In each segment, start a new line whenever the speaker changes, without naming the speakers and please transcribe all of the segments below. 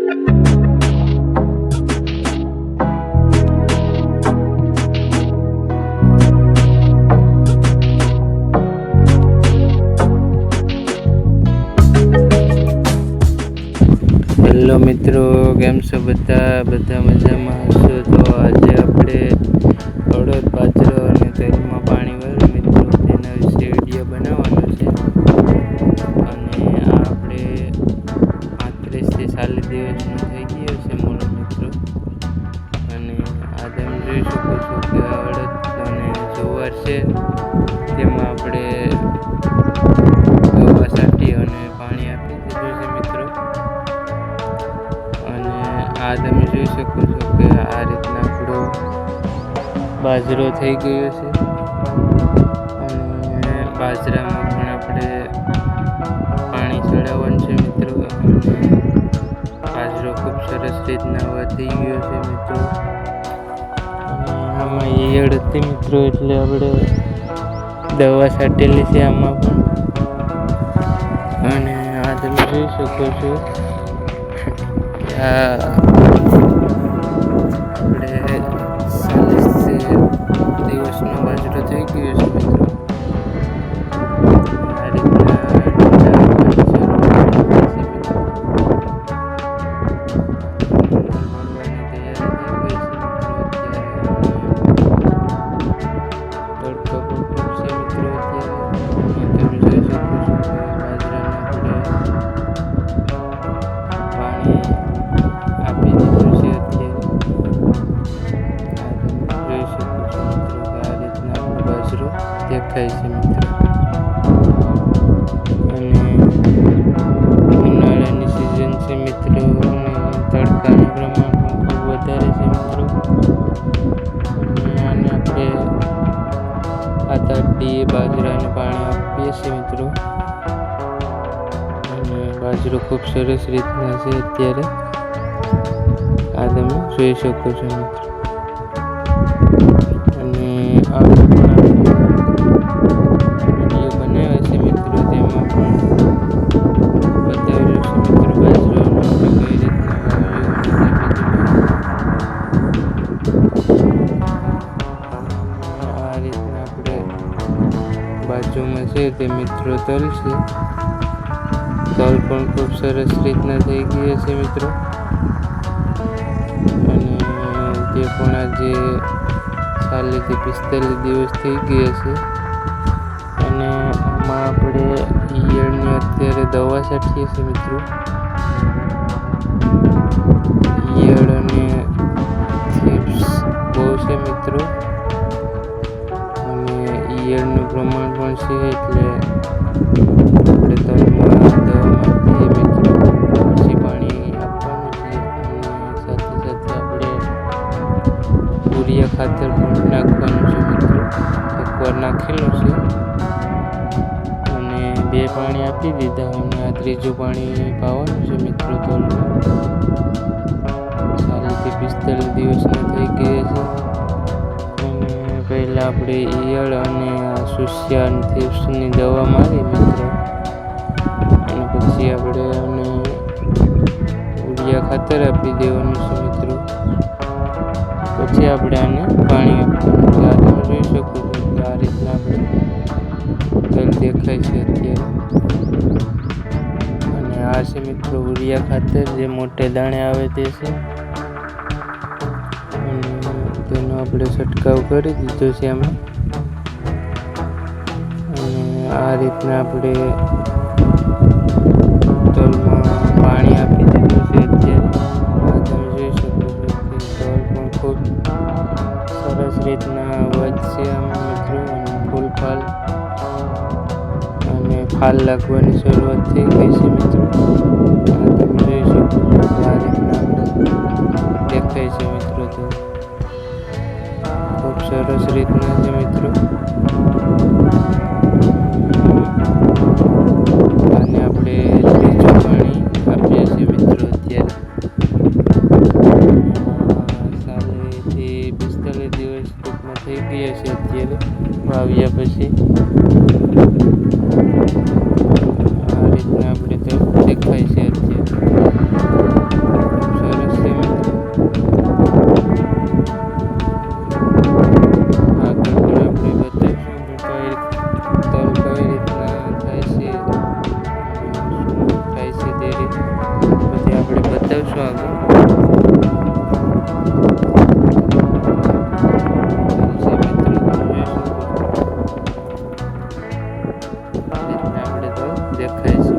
Hello મિત્રો, કેમ છો બધા મજામાં હશો? તો આજે આપણે અડદ, બાજરો અને તેલમાં પાણી વાળું મિત્રો તેના વિશે વિડીયો બનાવવાનો છે. અને આ આપણે 35 થી 40 દિવસનો થઈ ગયો છે મોડો મિત્રો. અને આ તમે જોઈ શકો છો કે અડદ અને જુવાર છે, તેમાં આપણે દવા છાંટી અને પાણી આપી દીધું છે મિત્રો. અને આ તમે જોઈ શકો છો કે આ રીતના આપણો બાજરો થઈ ગયો છે. અને બાજરામાં પણ આપણે પાણી ચડાવવાનું છે મિત્રો. અને બાજરો ખૂબ સરસ રીતના વધી ગયો છે મિત્રો. અને આમાં ઈયળ હતી મિત્રો, એટલે આપણે દવા છાંટેલી છે આમાં પણ. અને આ તમે જોઈ શકો છો આપણે 40 દિવસનો બાજરો થઈ ગયો છે મિત્રો. આ રીતના દેખાય છે મિત્રો. અને ઉનાળાની સિઝન છે મિત્રો, અને તડકાનું પ્રમાણ પણ ખૂબ વધારે છે મિત્રો. અને આપણે આટાટીએ બાજરાને પાણી આપીએ છીએ મિત્રો. અને બાજરો ખૂબ સરસ રીતના છે અત્યારે, આ તમે જોઈ શકો છો મિત્રો. અને આ બાજુમાં છે તે મિત્રો તલ છે. તલ પણ ખૂબ સરસ રીતના થઈ ગયા છે મિત્રો. અને તે પણ આજે 40 થી 45 દિવસ થઈ ગયા છે. અને આમાં આપણે ઈયળની અત્યારે દવા છાંટીએ છીએ મિત્રો. ઈયળ અને થીપ્સ બહુ છે મિત્રો. ઈયળનું પ્રમાણ પણ છે, એટલે આપણે તલમાં દવા નાખીએ મિત્રો. પછી પાણી આપવાનું છે. અને સાથે સાથે આપણે યુરિયા ખાતર પણ નાખવાનું છે મિત્રો. એકવાર નાખેલું છે અને 2 પાણી આપી દીધા. અને આ ત્રીજું પાણી પાવાનું છે મિત્રો તલમાં. 40 થી 45 દિવસના થઈ ગયા છે. પહેલાં આપણે ઈયળ અને સુસ્યા અને થીપ્સની દવા મારી મિત્રો. અને પછી આપણે યુરિયા ખાતર આપી દેવાનું છે મિત્રો. પછી આપણે આને પાણી આપવાનું છે. આ તમે જોઈ શકો છો કે આ રીતના આપણે તલ દેખાય છે અત્યારે. અને આ છે મિત્રો યુરિયા ખાતર, જે મોટે દાણે આવે તે છે. તેનો આપણે છંટકાવ કરી દીધો છે આમાં. અને આ રીતના આપણે તલમાં પાણી આપી દીધું છે અત્યારે. આ તમે જોઈ શકો છો કે તલ પણ ખૂબ સરસ રીતના વધશે આમાં મિત્રો. અને ફૂલ ફાલ અને ફાલ લાગવાની શરૂઆત થઈ ગઈ છે મિત્રો. આ તમે જોઈ શકો છો કે આ રીતના આપણે દેખાય છે મિત્રો. તો ખૂબ સરસ રીતના છે મિત્રો. આને આપણે ત્રીજું પાણી આપીએ છીએ મિત્રો અત્યારે. 40 થી 45 દિવસ ટૂંકમાં થઈ ગયા છે અત્યારે વાવ્યા પછી. આ રીતના આપણે તો બતાવશું આગળ. આપણે તો દેખાય છે.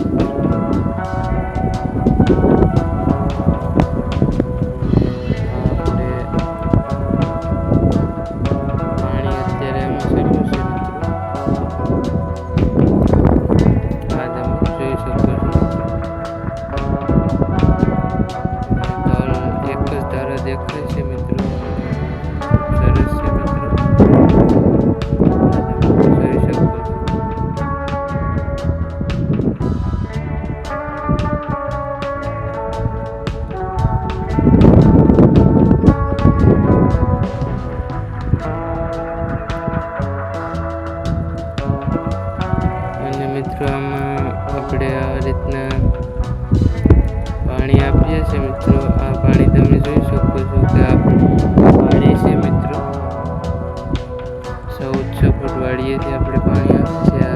દેખાય છે મિત્રો, સરસ છે મિત્રો, જોઈ શકો છો. અને મિત્રો આમાં આપણે આ રીતના પાણી આપીએ છીએ મિત્રો. આ પાણી તમે જોઈ શકો છો કે આ વાડી છે મિત્રો. 14 ફૂટ વાડીએથી આપણે પાણી આપીએ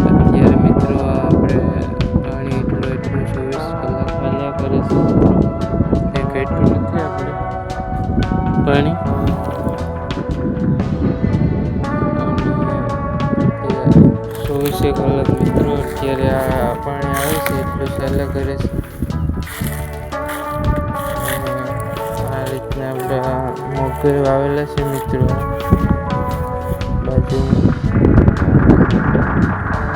અત્યારે મિત્રો. આપણે પાણી એટલું 24 કલાક હાલ્યા કરે છે. તે ઘટ્યું નથી આપણે પાણી. 24 કલાક મિત્રો અત્યારે આ પાણી આવે છે એટલું ચાલ્યા કરે છે. આ રીતના આપણે મોગર વાવેલા છે મિત્રો બાજુમાં.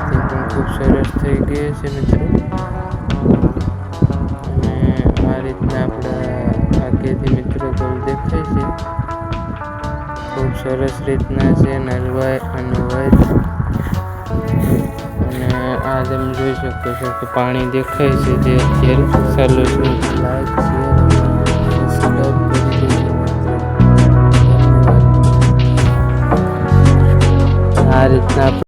તે પણ ખૂબ સરસ થઈ ગઈ છે મિત્રો. અને આ રીતના આપણા આગેથી મિત્રો ગોળ દેખાય છે. ખૂબ સરસ રીતના છે નરવાય અને વૈદ. અને આ તમે જોઈ શકો છો કે પાણી દેખાય છે જે અત્યારે ચાલુ છે. Like share